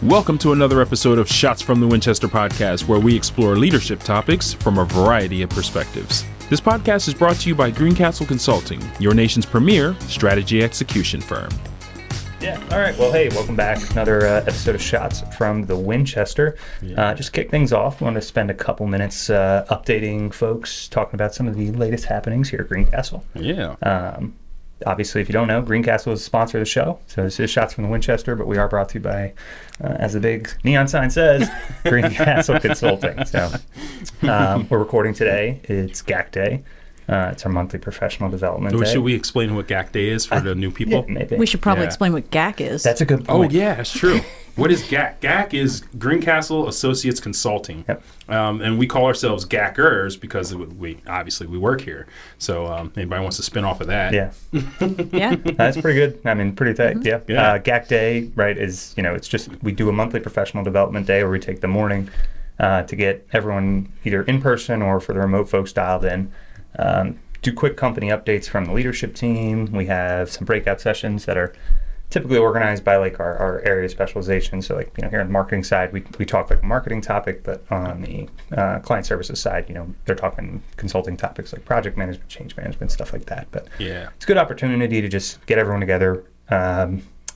Welcome to another episode of Shots from the Winchester podcast, where we explore leadership topics from a variety of perspectives. This podcast is brought to you by Greencastle Consulting, your nation's premier strategy execution firm. Yeah. All right. Well, hey, welcome back. Another episode of Shots from the Winchester. Just to kick things off, we want to spend a couple minutes updating folks, talking about some of the latest happenings here at Greencastle. Yeah. Obviously, if you don't know, Greencastle is a sponsor of the show. So this is Shots from the Winchester, but we are brought to you by, as the big neon sign says, Greencastle Consulting. So we're recording today. It's GAC Day. It's our monthly professional development day. Should we explain what GAC Day is for the new people? Yeah, maybe. We should probably explain what GAC is. That's a good point. Oh, yeah, that's true. What is GAC? GAC is Greencastle Associates Consulting. Yep. And we call ourselves GACers because we work here. So anybody wants to spin off of that. Yeah. Yeah. That's pretty good. I mean, pretty tight. Mm-hmm. Yeah. GAC Day, right, is, it's just, we do a monthly professional development day where we take the morning to get everyone either in person or for the remote folks dialed in. Do quick company updates from the leadership team. We have some breakout sessions that are typically organized by like our area of specialization. So like, here on the marketing side, we talk like a marketing topic, but on the client services side, they're talking consulting topics like project management, change management, stuff like that. But yeah, it's a good opportunity to just get everyone together,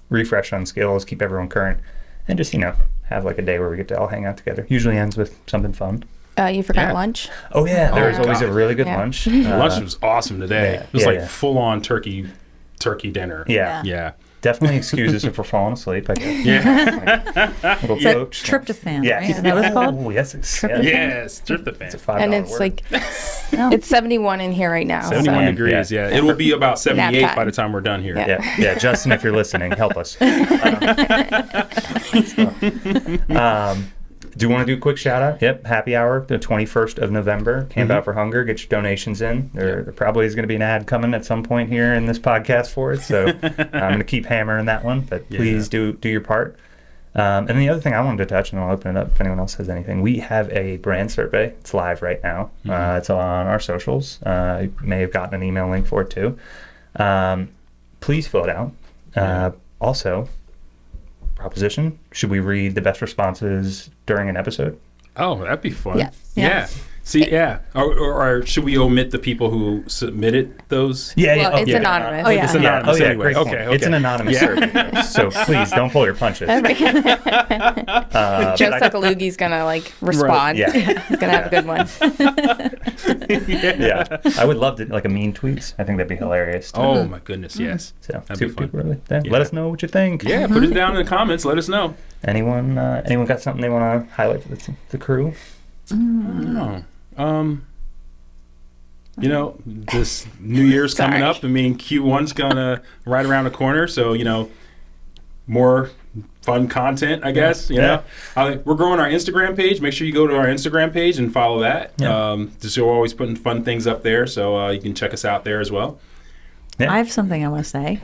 refresh on skills, keep everyone current, and just, have like a day where we get to all hang out together. Usually ends with something fun. You forgot lunch. Oh yeah, there's always a really good Yeah. lunch. lunch was awesome today. yeah, It was yeah. full-on turkey dinner. Yeah. Yeah. Definitely excuse us if we're falling asleep. I guess. Yeah. Little Is that coach. tryptophan, Yeah. right? Is that what it's called? Oh, yes. It's Yes. It's a Tryptophan. $5 And it's word. like, No. it's 71 in here right now. 71 so- degrees, yeah. It will be about 78 Nap by time. the time we're done here. Yeah. Yeah. Justin, if you're listening, help us. Do you want to do a quick shout out? Yep, happy hour, the 21st of November. Camp Out for Hunger. Get your donations in. There probably is going to be an ad coming at some point here in this podcast for it. So I'm going to keep hammering that one. But please do your part. And the other thing I wanted to touch, and I'll open it up if anyone else has anything. We have a brand survey. It's live right now. It's on our socials. You may have gotten an email link for it too. Please fill it out. Also, proposition, should we read the best responses during an episode? Oh, that'd be fun. Yeah. Yeah. See, yeah. Or should we omit the people who submitted those? Well, it's anonymous. Oh, yeah. It's anonymous anyway. Great point. Okay. It's an anonymous survey, so please don't pull your punches. Joe but Sakalugi's going to respond. Yeah. He's going to have a good one. Yeah, I would love to a mean tweets. I think that'd be hilarious. Oh, my goodness, yes. So That'd see be if fun. people really, let Yeah. us know what you think. Yeah, put it down in the comments. Let us know. Anyone got something they want to highlight for the crew? This New Year's coming up. I mean, Q1's gonna right around the corner, so more fun content, I guess. We're growing our Instagram page. Make sure you go to our Instagram page and follow that. Yeah. Just we're always putting fun things up there, so you can check us out there as well. Yeah. I have something I want to say.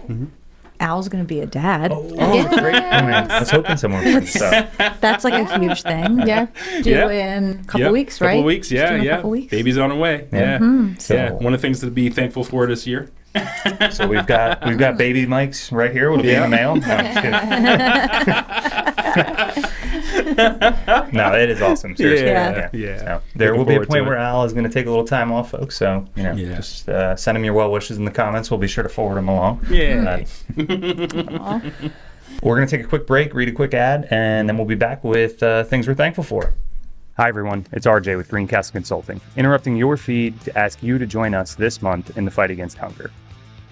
Al's going to be a dad. Oh, great! I was hoping someone would bring this up. That's like a huge thing. Yeah. Due in a couple weeks, right? Couple weeks, Just in a yeah. couple weeks. Baby's on the way. Yeah. Yeah. So, Yeah. One of the things to be thankful for this year. so we've got baby mics right here. Will it be in the mail? No, I'm just kidding. No, it is awesome. Seriously. Yeah. So there will be a forward to point it. where Al is going to take a little time off, folks. So just send him your well wishes in the comments. We'll be sure to forward them along. Yeah. We're going to take a quick break, read a quick ad, and then we'll be back with things we're thankful for. Hi, everyone. It's RJ with Greencastle Consulting, interrupting your feed to ask you to join us this month in the fight against hunger.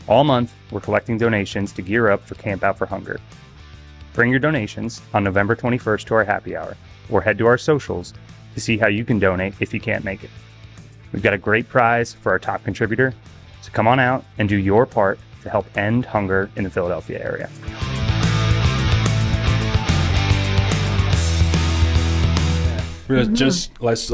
All month, we're collecting donations to gear up for Camp Out for Hunger. Bring your donations on November 21st to our happy hour, or head to our socials to see how you can donate if you can't make it. We've got a great prize for our top contributor, so come on out and do your part to help end hunger in the Philadelphia area. Just let's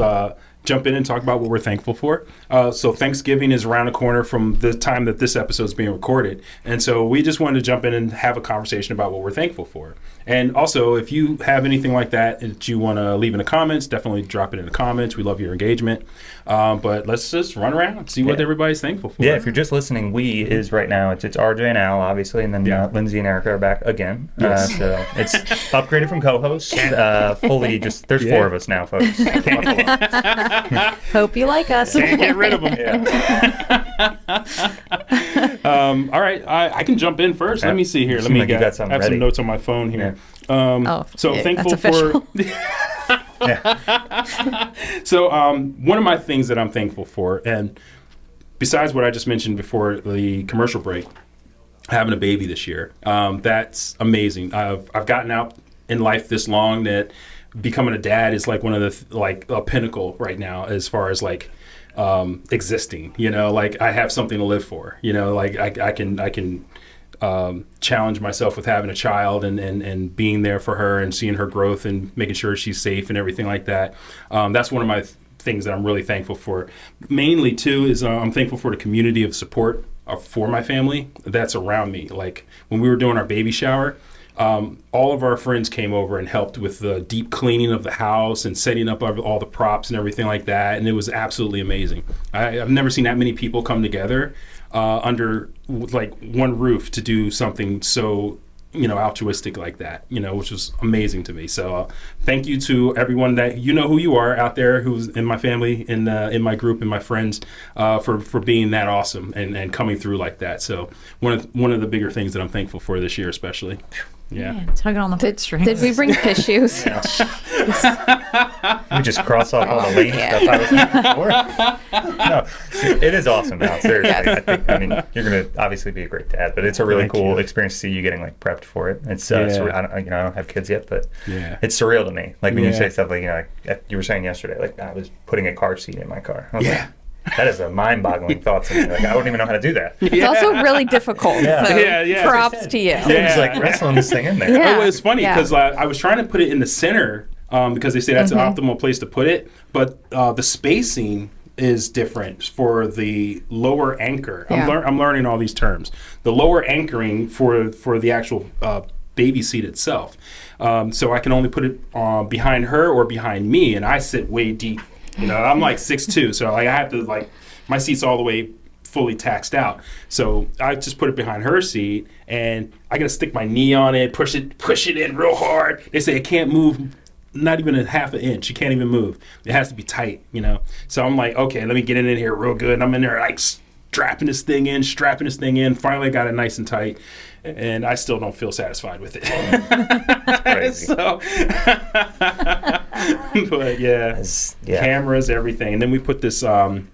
jump in and talk about what we're thankful for. So Thanksgiving is around the corner from the time that this episode is being recorded. And so we just wanted to jump in and have a conversation about what we're thankful for. And also, if you have anything like that you want to leave in the comments, definitely drop it in the comments. We love your engagement. But let's just run around and see what everybody's thankful for. Yeah, if you're just listening, we is right now, it's RJ and Al, obviously, and then Lindsay and Erica are back again. Yes. So it's upgraded from co-hosts. Fully just, there's 4 of us now, folks. Can't buckle up. Hope you like us. Can't get rid of them. All right, I can jump in first. Let me see here. Let me like get. Some I have some notes on my phone here. So yeah, thankful for. So one of my things that I'm thankful for, and besides what I just mentioned before the commercial break, having a baby this year, that's amazing. I've gotten out in life this long that becoming a dad is like one of the like a pinnacle right now as far as like existing. You know, like I have something to live for. You know, like I can challenge myself with having a child and being there for her and seeing her growth and making sure she's safe and everything like that. That's one of my things that I'm really thankful for. Mainly too is I'm thankful for the community of support for my family that's around me. Like when we were doing our baby shower, all of our friends came over and helped with the deep cleaning of the house and setting up all the props and everything like that. And it was absolutely amazing. I've never seen that many people come together under like one roof to do something so, you know, altruistic like that, you know, which was amazing to me. So thank you to everyone that you know who you are out there who's in my family, in my group and my friends for being that awesome and coming through like that. So one of the bigger things that I'm thankful for this year, especially. Yeah. Tugging on the heartstrings. Did we bring tissues? We just cross off all the lame stuff I was thankful for. No, it is awesome now. Seriously, I mean, you're gonna obviously be a great dad, but it's a really cool experience to see you getting like prepped for it. It's I don't have kids yet, but it's surreal to me. Like when you say stuff like, you know, like you were saying yesterday, like I was putting a car seat in my car. I was like, that is a mind-boggling thought to me. Like I wouldn't even know how to do that. It's also really difficult. So props to you. It's like wrestling this thing in there. Oh, it's funny because I was trying to put it in the center because they say that's an optimal place to put it, but the spacing is different for the lower anchor. I'm learning all these terms. The lower anchoring for the actual baby seat itself. So I can only put it behind her or behind me, and I sit way deep. You know, I'm like 6'2", so like I have to like my seat's all the way fully taxed out. So I just put it behind her seat, and I gotta stick my knee on it, push it in real hard. They say it can't move, not even a half an inch. You can't even move. It has to be tight, you know. So I'm like, okay, let me get it in here real good. And I'm in there like strapping this thing in. Finally, I got it nice and tight, and I still don't feel satisfied with it. That's crazy. So, but cameras, everything, and then we put this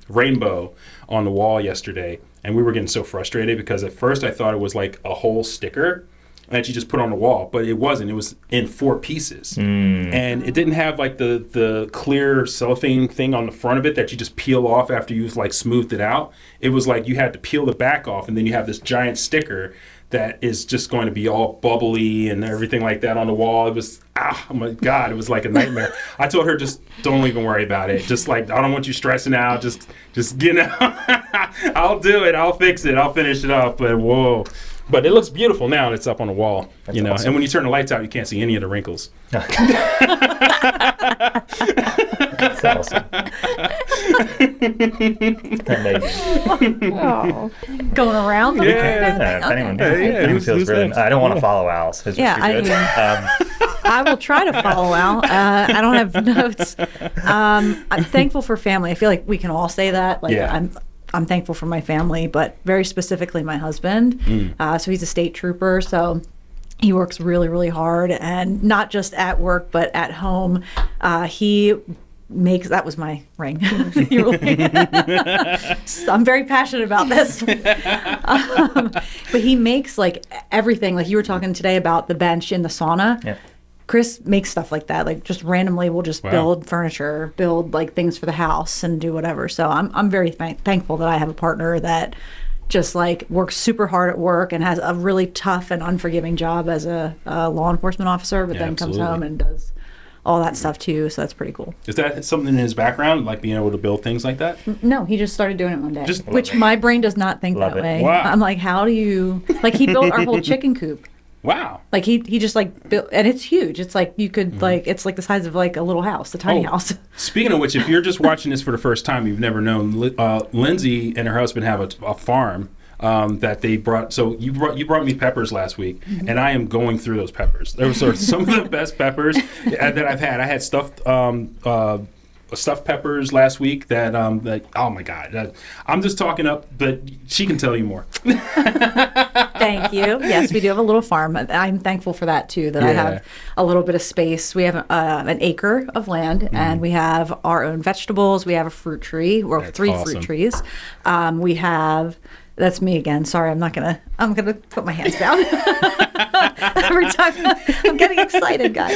rainbow on the wall yesterday, and we were getting so frustrated because at first I thought it was like a whole sticker that you just put on the wall, but it wasn't. It was in 4 pieces, and it didn't have like the clear cellophane thing on the front of it that you just peel off after you've like smoothed it out. It was like you had to peel the back off, and then you have this giant sticker that is just going to be all bubbly and everything like that on the wall. It was, oh my God, it was like a nightmare. I told her, just don't even worry about it. Just like, I don't want you stressing out. Just you know, I'll do it. I'll fix it. I'll finish it up. But whoa. But it looks beautiful now and it's up on the wall. That's awesome. And when you turn the lights out, you can't see any of the wrinkles. That's awesome. Amazing. Oh. Going around? If anyone feels really, I don't want to follow Al's. I will try to follow Al. I don't have notes. I'm thankful for family. I feel like we can all say that. Like I'm thankful for my family, but very specifically my husband. So he's a state trooper, so he works really, really hard, and not just at work, but at home. He makes, that was my ring. I'm very passionate about this. But he makes like everything, like you were talking today about the bench in the sauna. Yeah. Chris makes stuff like that, like just randomly we'll just build furniture, build like things for the house and do whatever. So I'm very thankful that I have a partner that just like works super hard at work and has a really tough and unforgiving job as a law enforcement officer, but then comes home and does all that stuff too. So that's pretty cool. Is that something in his background, like being able to build things like that? No, he just started doing it one day, which my brain does not think that way. Wow. I'm like, how do you, like, he built our whole chicken coop. Wow. Like he just like built, and it's huge. It's like you could like, it's like the size of like a little house, a tiny house. Speaking of which, if you're just watching this for the first time, you've never known, Lindsay and her husband have a farm that they brought. So you brought me peppers last week, and I am going through those peppers. Those are some of the best peppers that I've had. I had stuffed peppers last week that oh my God, I'm just talking up, but she can tell you more. Thank you. Yes, we do have a little farm. I'm thankful for that too, that I have a little bit of space. We have an acre of land, and we have our own vegetables. We have a fruit tree, or That's 3 awesome. fruit trees. We have, that's me again. Sorry, I'm gonna put my hands down. Every time I'm getting excited, guys.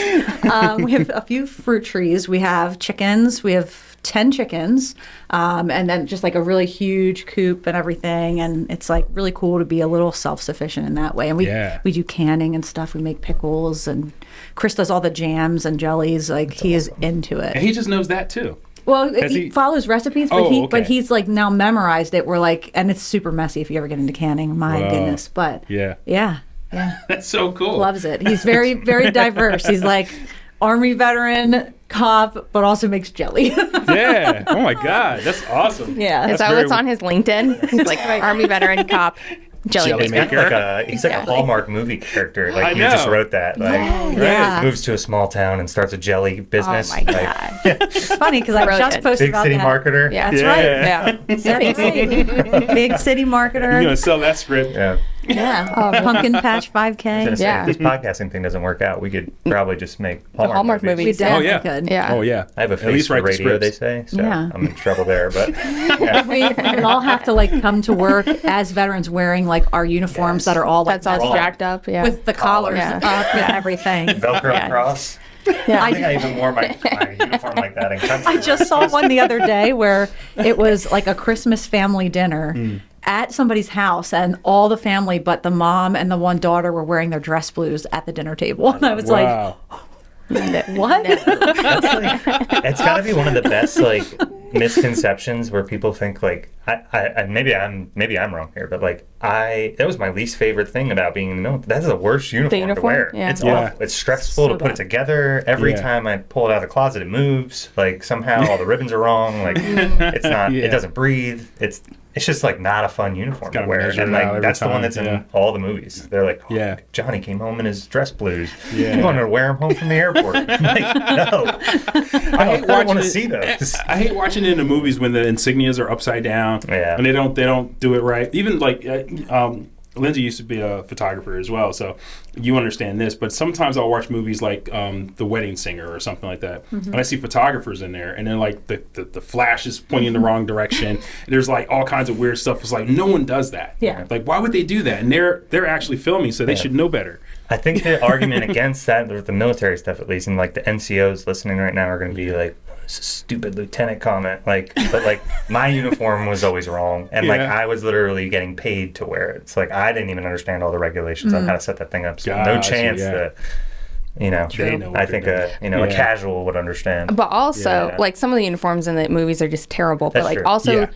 We have a few fruit trees. We have chickens. We have 10 chickens, and then just like a really huge coop and everything. And it's like really cool to be a little self-sufficient in that way. And we do canning and stuff. We make pickles, and Chris does all the jams and jellies. Like he is into it. And he just knows that too. Well, he follows recipes, but but he's like now memorized it. We're like, and it's super messy if you ever get into canning. My goodness, but yeah. That's so cool. Loves it. He's very, very diverse. He's like Army veteran, cop, but also makes jelly. Yeah. Oh my God, that's awesome. Yeah. Is that what's on his LinkedIn? He's like Army veteran, cop, jelly maker. He's like a Hallmark movie character. Like you just wrote that. Like moves to a small town and starts a jelly business. Oh my God. It's funny because I just posted Big about city that. marketer. Yeah. That's right. Yeah. Big city marketer. You're gonna sell that script. Yeah. Pumpkin Patch 5K. If this podcasting thing doesn't work out, we could probably just make Hallmark movies. We definitely yeah. could. Yeah. Oh yeah. I have a face for radio, they say, so I'm in trouble there. But We all have to like come to work as veterans wearing like our uniforms that are all like That's all jacked up. Yeah. with the collars Yeah. up and everything. Velcro across. Yeah. I think I even wore my uniform like that in country. I just saw one the other day where it was like a Christmas family dinner at somebody's house, and all the family but the mom and the one daughter were wearing their dress blues at the dinner table. And I was like, what? It's got to be one of the best like misconceptions where people think like I maybe I'm wrong here, but like that was my least favorite thing about being in the military. That's the worst uniform to wear. Yeah. It's awful. It's stressful to put it together. Every time I pull it out of the closet, it moves. Like somehow all the ribbons are wrong. Like it's not. It doesn't breathe. It's just like not a fun uniform to wear. And like that's the one that's in all the movies. They're like, Johnny came home in his dress blues. You want to wear him home from the airport? I'm like, no. I don't want to see those. I hate watching it in the movies when the insignias are upside down and they don't do it right. Even like Lindsay used to be a photographer as well, so you understand this. But sometimes I'll watch movies like The Wedding Singer or something like that, and I see photographers in there, and then like the flash is pointing in the wrong direction. There's like all kinds of weird stuff. It's like no one does that. Yeah. Like why would they do that? And they're actually filming, so they should know better. I think the argument against that, with the military stuff at least, and like the NCOs listening right now are going to be like, "This is a stupid lieutenant comment." Like, but like my uniform was always wrong, and like I was literally getting paid to wear it. It's like I didn't even understand all the regulations on how to set that thing up. So no chance that. I think a casual would understand. But also, like some of the uniforms in the movies are just terrible. But like also,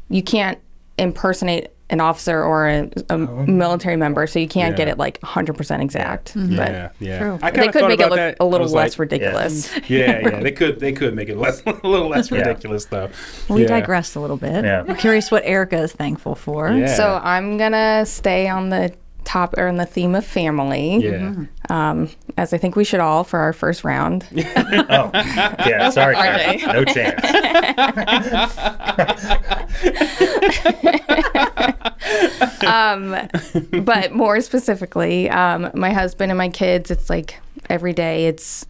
you can't impersonate an officer or a military member, so you can't get it like 100% exact. But True. they could make it look a little less ridiculous. They could make it a little less ridiculous though. We digressed a little bit. I'm curious what Erica is thankful for. Yeah. So I'm gonna stay on the top or on the theme of family. As I think we should all for our first round. Sorry, no chance. But more specifically, my husband and my kids, it's like every day it's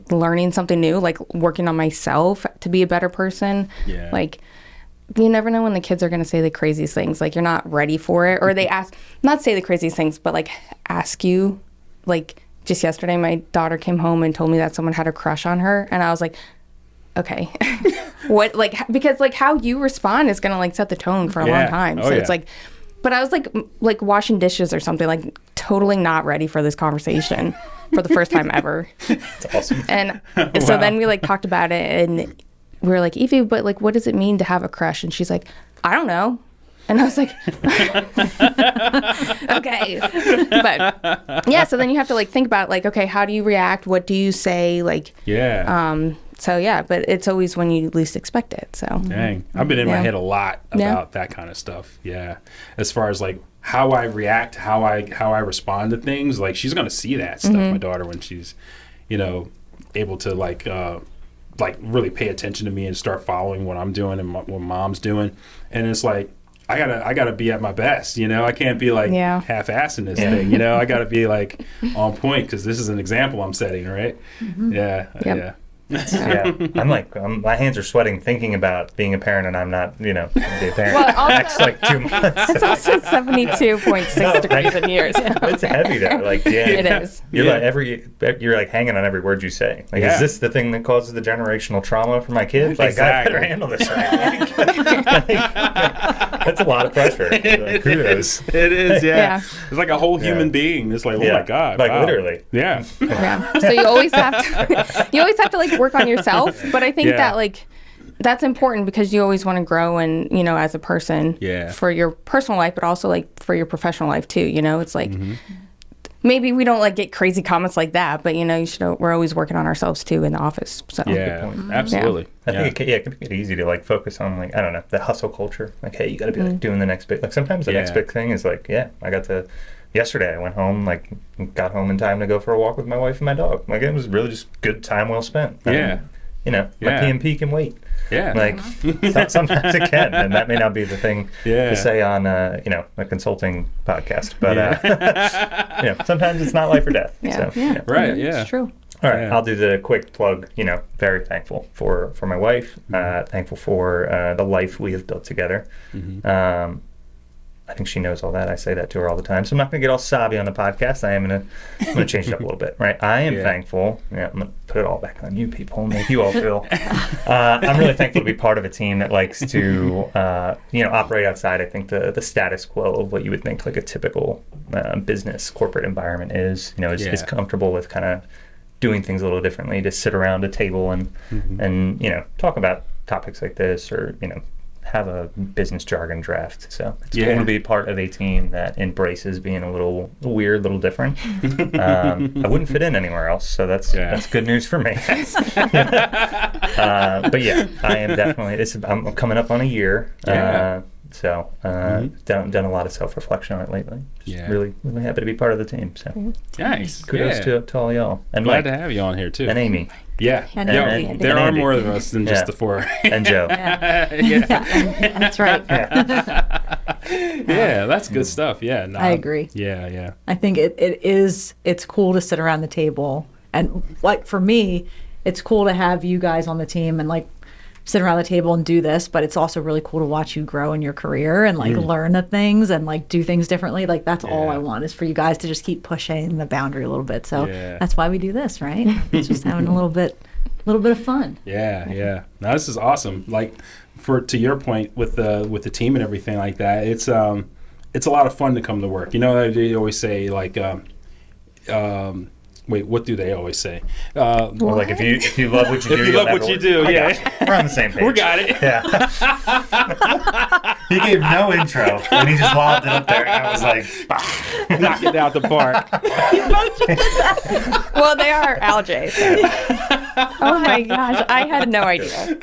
learning something new, like working on myself to be a better person. Like you never know when the kids are going to say the craziest things. Like you're not ready for it, or they not say the craziest things, but like ask you. Like just yesterday, my daughter came home and told me that someone had a crush on her, and I was like, okay, what? Like because like how you respond is going to like set the tone for a long time. So it's like, but I was like washing dishes or something, like totally not ready for this conversation. for the first time ever. That's awesome. And so then we like talked about it, and we were like, Evie, but like, what does it mean to have a crush? And she's like, I don't know. And I was like, okay. But yeah, so then you have to like think about like, okay, how do you react? What do you say? Like, so yeah, but it's always when you least expect it. So dang, I've been in my head a lot about that kind of stuff. Yeah, as far as like how I react, how I respond to things. Like she's gonna see that stuff, my daughter, when she's, you know, able to like really pay attention to me and start following what I'm doing and what mom's doing. And it's like I gotta be at my best. You know, I can't be like half-assing this thing. You know, I gotta be like on point because this is an example I'm setting, right? Yeah. My hands are sweating thinking about being a parent, and I'm not, you know, be a parent. Well, next like 2 months. It's also 72.6 degrees in here. So. It's heavy though. Like, it is. You're you're like hanging on every word you say. Like, is this the thing that causes the generational trauma for my kids? Like, I better handle this right. That's a lot of pressure. Like, kudos. It is. Yeah. It's like a whole human being. It's like, oh my God. Like literally. Yeah. So you always have to like work on yourself, but I think that like that's important because you always want to grow and, you know, as a person for your personal life, but also like for your professional life too. You know, it's like maybe we don't like get crazy comments like that, but you know, we're always working on ourselves too in the office. So absolutely. I think it can get easy to like focus on like, I don't know, the hustle culture. Like, hey, you got to be like doing the next big, like sometimes the next big thing is like, yesterday I went home, like got home in time to go for a walk with my wife and my dog. Like it was really just good time well spent. You know, my PMP can wait. Like sometimes it can, and that may not be the thing to say on you know, a consulting podcast, but you know, sometimes it's not life or death. It's true. All right, I'll do the quick plug. You know, very thankful for my wife. Thankful for the life we have built together. I think she knows all that. I say that to her all the time. So I'm not going to get all sobby on the podcast. I'm going to change it up a little bit, right? I am thankful. I'm going to put it all back on you people and make you all feel. I'm really thankful to be part of a team that likes to, you know, operate outside, I think, the status quo of what you would think like a typical business corporate environment is. You know, is comfortable with kind of doing things a little differently, to sit around a table and, you know, talk about topics like this, or, you know, have a business jargon draft. So it's cool to be part of a team that embraces being a little weird, a little different. I wouldn't fit in anywhere else, so that's good news for me. But yeah, I am definitely. I'm coming up on a year. So done a lot of self-reflection on it lately. Just really happy to be part of the team. So nice. Kudos to all y'all. And glad to have you on here too. And Amy. Yeah. There are more of us than just the four. And Joe. That's right. Yeah, that's good stuff. Yeah. No, I agree. Yeah. I think it's cool to sit around the table, and like for me, it's cool to have you guys on the team and like sit around the table and do this, but it's also really cool to watch you grow in your career and like learn the things and like do things differently. Like that's all I want is for you guys to just keep pushing the boundary a little bit. So that's why we do this, right? It's just having a little bit of fun. Yeah. Now this is awesome. Like to your point with the team and everything like that, it's a lot of fun to come to work. You know, they always say like wait, what do they always say? Well, like if you love what you do, you love what you do. Yeah, we're on the same page. We got it. Yeah. He gave no intro, and he just lobbed it up there, and I was like, knock it out the park. Well, they are Algae. So. Oh my gosh, I had no idea.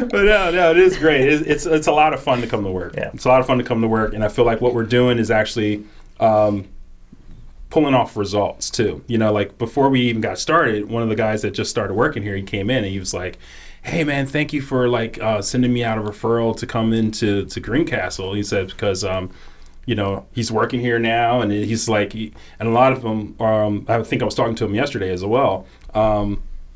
But no, it is great. It's a lot of fun to come to work. Yeah. It's a lot of fun to come to work, and I feel like what we're doing is actually pulling off results too. You know, like before we even got started, one of the guys that just started working here, he came in and he was like, "Hey man, thank you for like sending me out a referral to come into Greencastle." He said because you know, he's working here now, and he's like, and a lot of them, I think I was talking to him yesterday as well.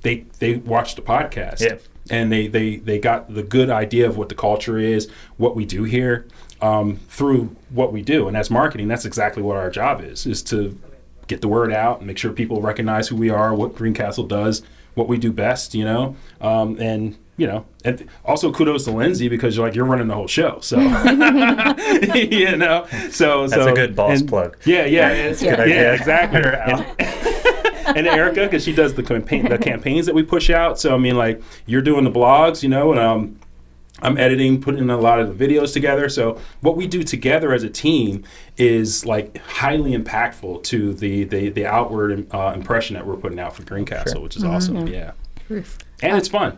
They watched the podcast. Yeah. And they got the good idea of what the culture is, what we do here, through what we do. And as marketing, that's exactly what our job is to get the word out and make sure people recognize who we are, what Greencastle does, what we do best, you know. And you know, and also kudos to Lindsay because you're running the whole show. So, you know, that's a good boss plug. Yeah, exactly. And Erica, because she does the campaigns that we push out. So, I mean, like, you're doing the blogs, you know, and I'm editing, putting a lot of the videos together. So what we do together as a team is like highly impactful to the outward impression that we're putting out for Greencastle, which is awesome. Yeah. And it's fun.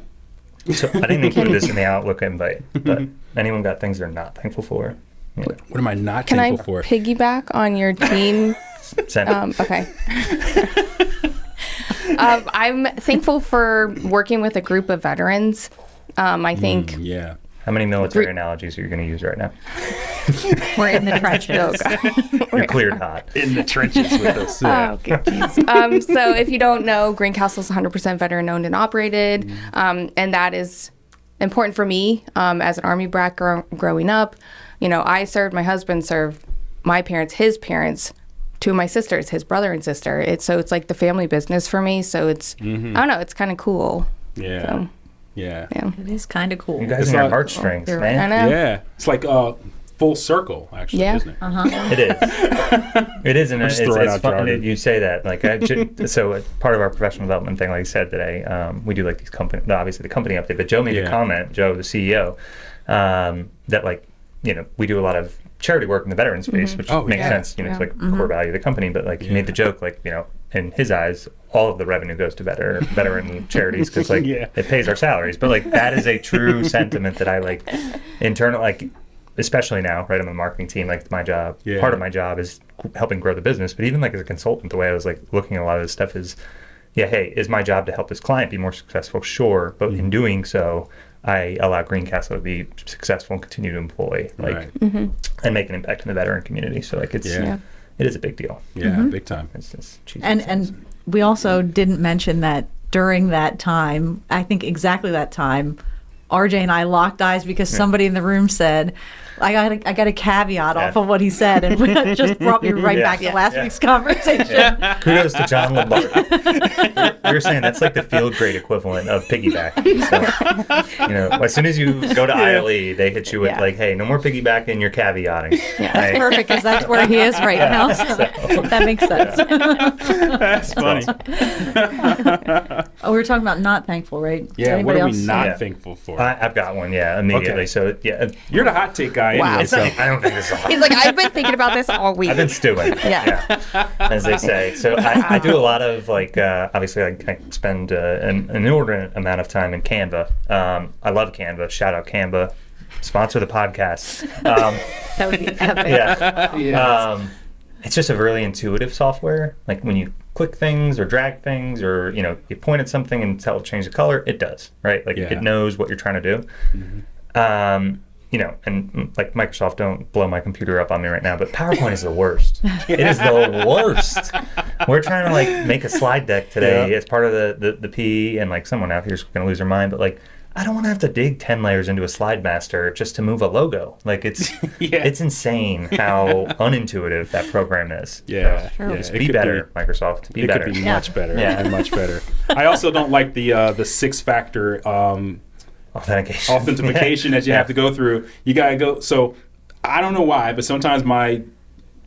So I didn't include this in the Outlook invite, but anyone got things they're not thankful for? Yeah. What am I not thankful for? Can I piggyback on your team? Okay. I'm thankful for working with a group of veterans. I think. Yeah. How many military analogies are you going to use right now? We're in the trenches. You're cleared hot. In the trenches with us. Yeah. Oh, good. So if you don't know, Greencastle is 100% veteran owned and operated. And that is important for me as an Army brat growing up. You know, I served, my husband served, my parents, his parents, two of my sisters, his brother and sister. So it's like the family business for me. So it's, I don't know, it's kind of cool. Yeah. So, yeah. It is kind of cool. You guys are your heartstrings, man. I know. Yeah. It's like full circle, actually, isn't it? It is. It is, and it's fun. You say that. Like, so part of our professional development thing, like I said today, we do like these obviously the company update, but Joe made a comment, Joe, the CEO, that like, you know, we do a lot of charity work in the veteran space, which makes sense. You know, it's like core value of the company, but like he made the joke, like, you know, in his eyes, all of the revenue goes to veteran charities because like it pays our salaries. But like that is a true sentiment that I like like especially now, right, on the marketing team, like my job, part of my job is helping grow the business. But even like as a consultant, the way I was like looking at a lot of this stuff is, hey, is my job to help this client be more successful? Sure. But in doing so, I allow Greencastle to be successful and continue to employ and make an impact in the veteran community. So like it is a big deal. Yeah, big time. It's and we also didn't mention that during that time, I think exactly that time, RJ and I locked eyes because somebody in the room said, I got a caveat off of what he said, and it just brought me right back to last week's conversation. Kudos to John Lombardi. We were saying that's like the field grade equivalent of piggybacking. So, you know, as soon as you go to ILE, they hit you with like, hey, no more piggybacking, you're caveating. Yeah, that's perfect because that's where he is right now. So that makes sense. That's funny. We were talking about not thankful, right? Yeah, what are we not thankful for? I've got one, immediately. Okay. So, you're the hot take guy. Wow. Anyway, so. I don't think this is hot. He's like, I've been thinking about this all week. I've been stewing. As they say. So I do a lot of like, obviously I spend an inordinate amount of time in Canva. I love Canva. Shout out Canva. Sponsor the podcast. That would be epic. It's just a really intuitive software. Like when you click things or drag things or, you know, you point at something and tell it to change the color, it does, right? Like it knows what you're trying to do. You know, and like Microsoft, don't blow my computer up on me right now, but PowerPoint is the worst. It is the worst. We're trying to like make a slide deck today as part of the PE, and like someone out here is going to lose their mind, but like I don't want to have to dig 10 layers into a slide master just to move a logo. Like it's it's insane how unintuitive that program is. Just be better, Microsoft. Be better. It could be much better. Much better. I also don't like the 6-factor authentication that you have to go through. You gotta go. So I don't know why, but sometimes my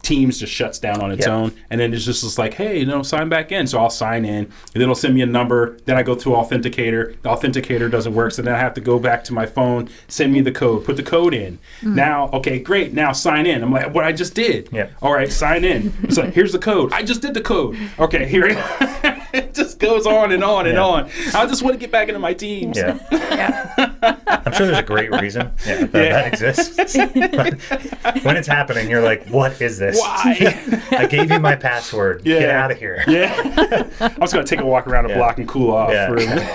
Teams just shuts down on its own, and then it's just like, hey, you know, sign back in. So I'll sign in, and then it'll send me a number. Then I go to Authenticator. The Authenticator doesn't work, so then I have to go back to my phone, send me the code, put the code in. Now, okay, great. Now sign in. I'm like, what I just did. All right, sign in. It's like, here's the code. I just did the code. Okay, here it is. It just goes on and on and on. I just want to get back into my Teams. I'm sure there's a great reason that exists. But when it's happening, you're like, what is this? Why? I gave you my password. Get out of here. I was going to take a walk around the block and cool off. For a minute.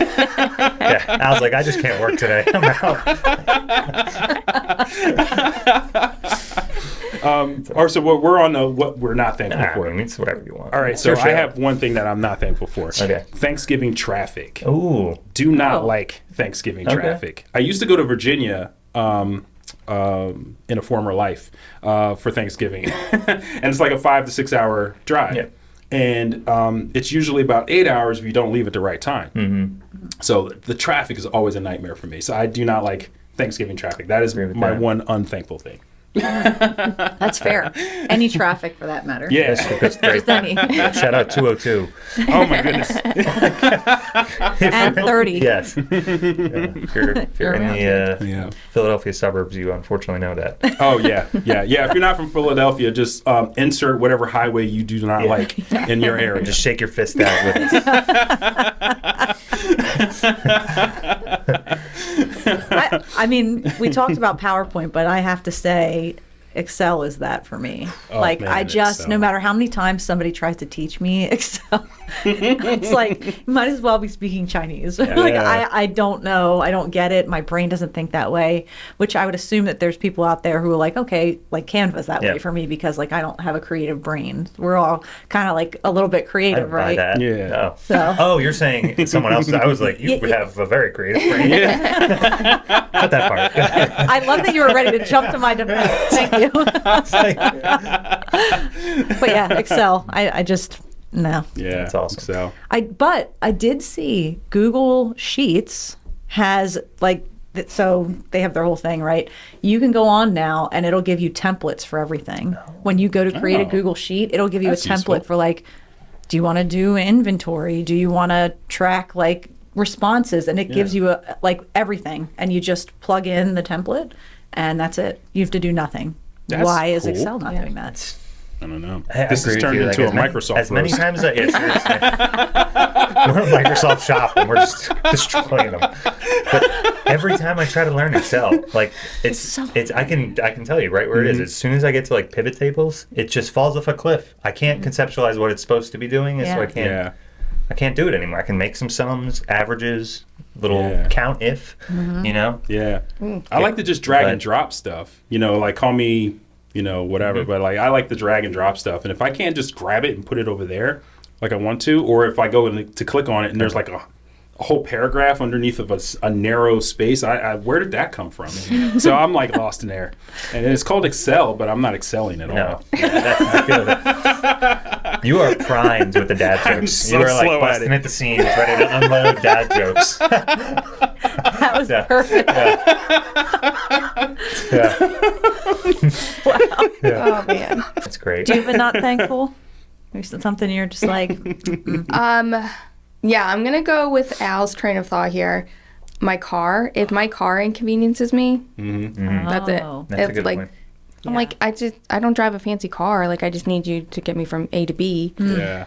I was like, I just can't work today. I'm out. So we're on what we're not thankful for. I mean, it's whatever you want. All right, so I have one thing that I'm not thankful for. Okay. Thanksgiving traffic. Ooh. Do not like Thanksgiving traffic. I used to go to Virginia in a former life for Thanksgiving. And it's like a 5 to 6 hour drive. And it's usually about 8 hours if you don't leave at the right time. So the traffic is always a nightmare for me. So I do not like Thanksgiving traffic. That is my one unthankful thing. That's fair. Any traffic for that matter. Yeah. That's great. Just any. Shout out 202. Oh my goodness. And 30. Yes. If you're in the Philadelphia suburbs, you unfortunately know that. Oh yeah. If you're not from Philadelphia, just insert whatever highway you do not like in your area. Just shake your fist out with it. I mean, we talked about PowerPoint, but I have to say Excel is that for me. Oh, like, man, I just, Excel. no matter how many times somebody tries to teach me Excel, it's like, you might as well be speaking Chinese. Like, I don't know. I don't get it. My brain doesn't think that way, which I would assume that there's people out there who are like, okay, like Canva's that way for me because, like, I don't have a creative brain. We're all kind of like a little bit creative, right? That. Yeah. Oh. So. Oh, you're saying someone else. I was like, you have a very creative brain. Not that part. I love that you were ready to jump to my defense. Thank you. But yeah, Excel. I just no. Yeah, that's awesome. So But I did see Google Sheets has so they have their whole thing, right? You can go on now and it'll give you templates for everything. When you go to create a Google Sheet, it'll give you That's a template useful. for like, do you want to do inventory? Do you want to track like responses? And it gives you like everything, and you just plug in the template, and that's it. You have to do nothing. That's Why is cool. Excel not doing that? I don't know. I This agree has with turned you. into Like, a Microsoft as many roast. times as seriously. We're a Microsoft shop and we're just destroying them. But every time I try to learn Excel, like it's I can tell you right where it is. As soon as I get to like pivot tables, it just falls off a cliff. I can't conceptualize what it's supposed to be doing, so I can't do it anymore. I can make some sums, averages, little count if, you know. Yeah. I like to just drag and drop stuff. You know, like call me, you know, whatever. But like I like the drag and drop stuff. And if I can't just grab it and put it over there like I want to, or if I go to click on it and there's like a whole paragraph underneath of a narrow space, I where did that come from? So I'm like lost in there. And it's called Excel, but I'm not excelling at all. I feel that. You are primed with the dad jokes. so you are like slow at busting it. at the seams, ready to unload dad jokes. That was perfect. Oh man. That's great. Do you have a not thankful? Or something you're just like, Yeah, I'm gonna go with Al's train of thought here. My car. If my car inconveniences me, that's it. Oh. That's a It's good like point. I'm like I don't drive a fancy car. Like I just need you to get me from A to B. Yeah.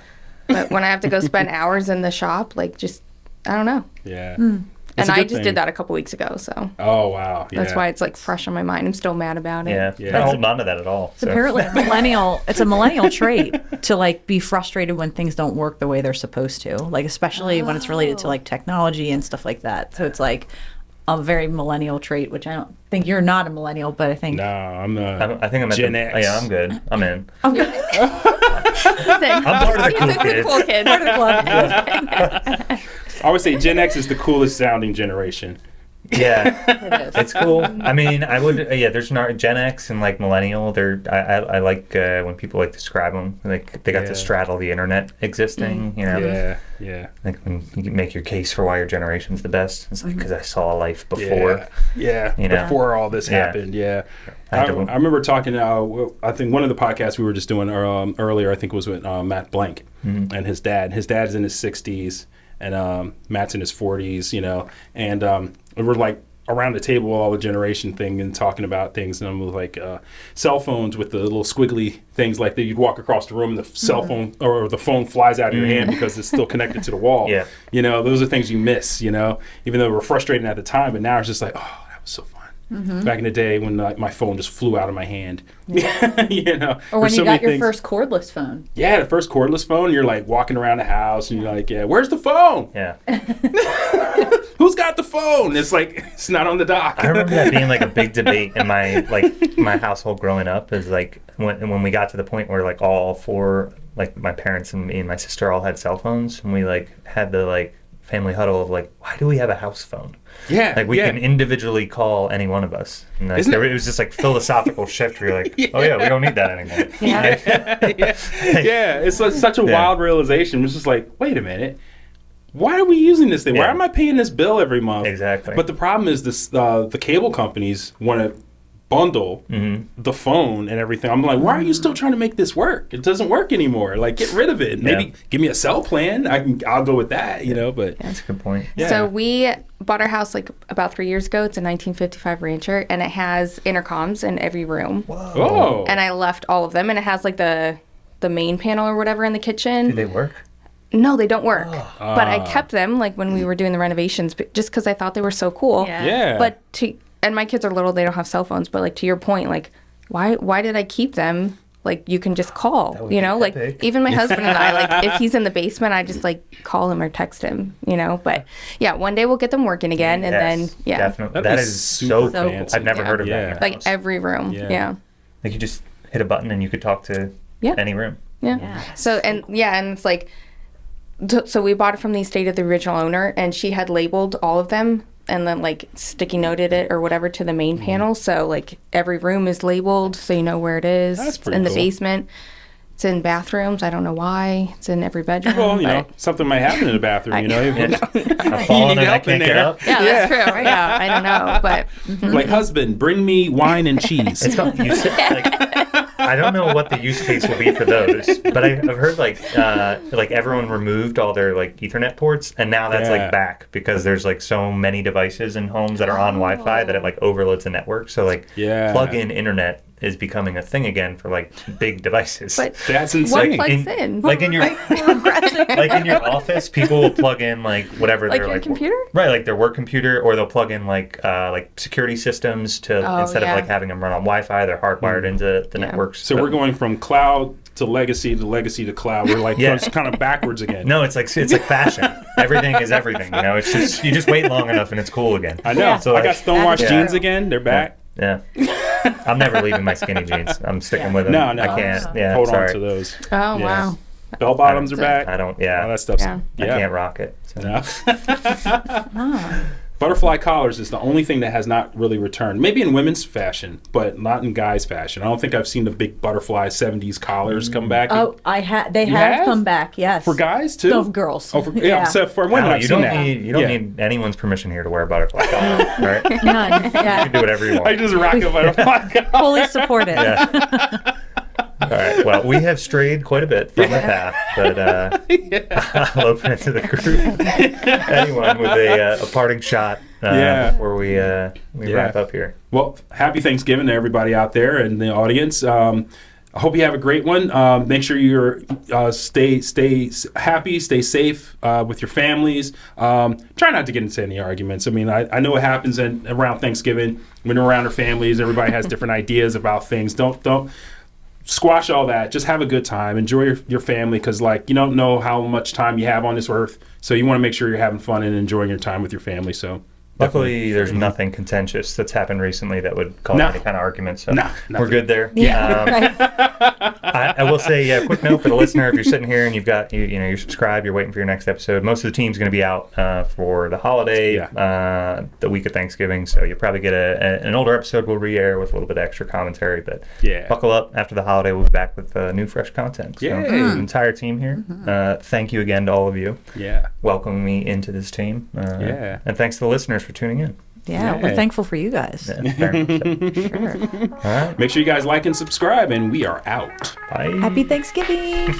But when I have to go spend hours in the shop, like just I don't know. Yeah. And a I good just thing. did that a couple weeks ago, so Oh wow. Yeah. that's why it's like fresh on my mind. I'm still mad about it. Yeah, Yeah. I don't hold on to that at all. it's apparently a millennial. It's a millennial trait to like be frustrated when things don't work the way they're supposed to. Like especially when it's related to like technology and stuff like that. So it's like a very millennial trait, which I don't think you're not a millennial, but I think No, I'm I think I'm at Gen the, X. Yeah, I'm good. I'm in. I'm good. I'm part of the cool He's a kids. cool kid. Part of the club. I would say Gen X is the coolest sounding generation. Yeah, It is. it's cool. I mean, I would. Yeah, there's Gen X and like millennial. I like when people like describe them. Like they got to straddle the internet existing. You know. Yeah. Like when you can make your case for why your generation's the best. It's like because I saw life before. Yeah. You know? Before all this happened. Yeah. I remember talking. I think one of the podcasts we were just doing earlier. I think was with Matt Blank and his dad. His dad's in his 60s and Matt's in his 40s. You know, and we're like around the table, all the generation thing, and talking about things. And I'm like, cell phones with the little squiggly things, like that you'd walk across the room and the cell phone or the phone flies out of your hand because it's still connected to the wall. Yeah. You know, those are things you miss, you know, even though we're frustrating at the time. But now it's just like, oh, that was so fun. Back in the day when my phone just flew out of my hand. You know, Or when there's you so got many your things. first cordless phone. Yeah, the first cordless phone, you're like walking around the house and you're like, yeah, where's the phone? Yeah. Who's got the phone? It's like, it's not on the dock. I remember that being like a big debate in my household growing up. Is like when we got to the point where like all four, like my parents and me and my sister all had cell phones, and we like had the like family huddle of like, why do we have a house phone? Yeah. Like we can individually call any one of us. And like, it was just like philosophical shift where you're like, oh yeah, we don't need that anymore. Yeah, it's such a wild realization. It's just like, wait a minute. why are we using this thing? Yeah. Why am I paying this bill every month? Exactly. But the problem is this: the cable companies want to bundle the phone and everything. I'm like, why are you still trying to make this work? It doesn't work anymore. Like, get rid of it. Maybe give me a cell plan. I'll go with that. But that's a good point. Yeah. So we bought our house like about 3 years ago. It's a 1955 Rancher, and it has intercoms in every room. Whoa. Oh. And I left all of them, and it has like the main panel or whatever in the kitchen. Do they work? No, they don't work. But I kept them like when we were doing the renovations, just because I thought they were so cool. Yeah. But and my kids are little; they don't have cell phones. But like to your point, like why did I keep them? Like you can just call, like even my husband and I, like if he's in the basement, I just like call him or text him, But yeah, one day we'll get them working again, and then definitely that is so fancy. I've never heard of that. Like every room, Like you just hit a button and you could talk to any room. So and it's like, so we bought it from the estate of the original owner, and she had labeled all of them and then like sticky noted it or whatever to the main panel. So like every room is labeled so you know where it is. That's pretty in the cool. basement. It's in bathrooms. I don't know why. It's in every bedroom. Well, something might happen in the bathroom, I've fallen and I can't get up. Yeah, that's true. Yeah, I don't know. But like, husband, bring me wine and cheese. It's not, I don't know what the use case will be for those, but I've heard like everyone removed all their like Ethernet ports, and now that's like back because there's like so many devices in homes that are on Wi-Fi that it like overloads the network. So like plug-in internet is becoming a thing again for like big devices. But that's insane. what plugs in? Like in your like in your office, people will plug in like whatever like their your computer, right? Like their work computer, or they'll plug in like security systems to instead of like having them run on Wi-Fi, they're hardwired into the networks. So we're going from cloud to legacy to cloud. We're like it's kind of backwards again. No, it's like fashion. Everything is everything. It's just you just wait long enough and it's cool again. I know. So I got stonewashed jeans again. They're back. Yeah. I'm never leaving my skinny jeans. I'm sticking with them. No, I can't. Yeah, hold sorry. on to those. Oh wow. Bell bottoms are back. I don't. All that stuff's. I can't rock it. So. No. Butterfly collars is the only thing that has not really returned. Maybe in women's fashion, but not in guys' fashion. I don't think I've seen the big butterfly 70s collars come back. Oh, they have come back, yes. For guys, too? No, for girls. So for women, you don't need anyone's permission here to wear a butterfly collar, right? None, You can do whatever you want. I just rock a butterfly collar. Fully support it. Yeah. All right. Well, we have strayed quite a bit from the path, but I'll open it to the group. Anyone with a parting shot before we wrap up here. Well, happy Thanksgiving to everybody out there in the audience. I hope you have a great one. Make sure you're stay happy, stay safe with your families. Try not to get into any arguments. I mean, I know what happens around Thanksgiving when you're around our families. Everybody has different ideas about things. Don't squash all that. Just have a good time. Enjoy your family, because like you don't know how much time you have on this earth. So you want to make sure you're having fun and enjoying your time with your family. So luckily, there's nothing contentious that's happened recently that would cause any kind of argument. So we're good there. I will say, quick note for the listener: if you're sitting here and you've got you're subscribed, you're waiting for your next episode. Most of the team's going to be out for the holiday, the week of Thanksgiving. So you'll probably get an older episode. We'll re-air with a little bit of extra commentary. But buckle up. After the holiday, we'll be back with new, fresh content. So the entire team here. Thank you again to all of you. Welcoming me into this team. And thanks to the listeners for tuning in. We're thankful for you guys. Sure. All right. Make sure you guys like and subscribe, and we are out. Bye. Happy Thanksgiving.